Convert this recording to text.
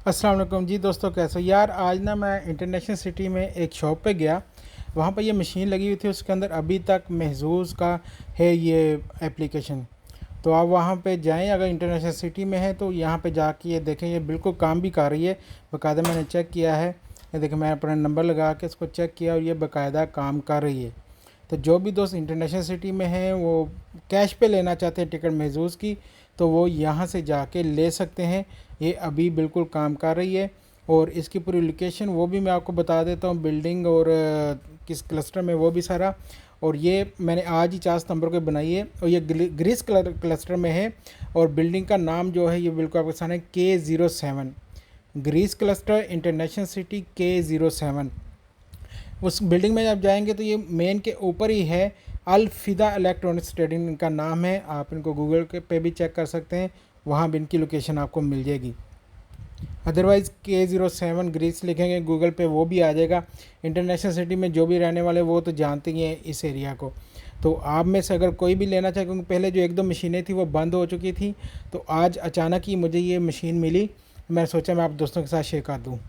अस्सलाम वालेकुम जी दोस्तों, कैसे हो यार। आज ना मैं इंटरनेशनल सिटी में एक शॉप पे गया। वहाँ पर ये मशीन लगी हुई थी, उसके अंदर अभी तक महजूज़ का है ये एप्लीकेशन। तो आप वहाँ पे जाएं, अगर इंटरनेशनल सिटी में है तो यहाँ पे जाके ये देखें, ये बिल्कुल काम भी कर रही है। बाकायदा मैंने चेक किया है, ये देखें, मैं अपना नंबर लगा के इसको चेक किया और ये बाकायदा काम कर रही है। तो जो भी दोस्त इंटरनेशनल सिटी में हैं, वो कैश पे लेना चाहते हैं टिकट महजूज़ की, तो वो यहाँ से जाके ले सकते हैं। ये अभी बिल्कुल काम कर रही है। और इसकी पूरी लोकेशन वो भी मैं आपको बता देता हूँ, बिल्डिंग और किस क्लस्टर में, वो भी सारा। और ये मैंने आज ही 4 सितंबर को बनाई है और ये ग्रीस कलर क्लस्टर में है। और बिल्डिंग का नाम जो है ये बिल्कुल आपके सामने K07, Greece cluster international city K07। उस बिल्डिंग में आप जाएंगे तो ये मेन के ऊपर ही है। अल-फिदा इलेक्ट्रॉनिक्स ट्रेडिंग इनका नाम है। आप इनको गूगल के पे भी चेक कर सकते हैं, वहाँ भी इनकी लोकेशन आपको मिल जाएगी। अदरवाइज़ K07 ग्रीस लिखेंगे गूगल पे, वो भी आ जाएगा। इंटरनेशनल सिटी में जो भी रहने वाले वो तो जानते ही हैं इस एरिया को। तो आप में से अगर कोई भी लेना चाहे, क्योंकि पहले जो एक दो मशीनें थी वो बंद हो चुकी थी, तो आज अचानक ही मुझे ये मशीन मिली। मैं सोचा मैं आप दोस्तों के साथ शेयर कर दूँ।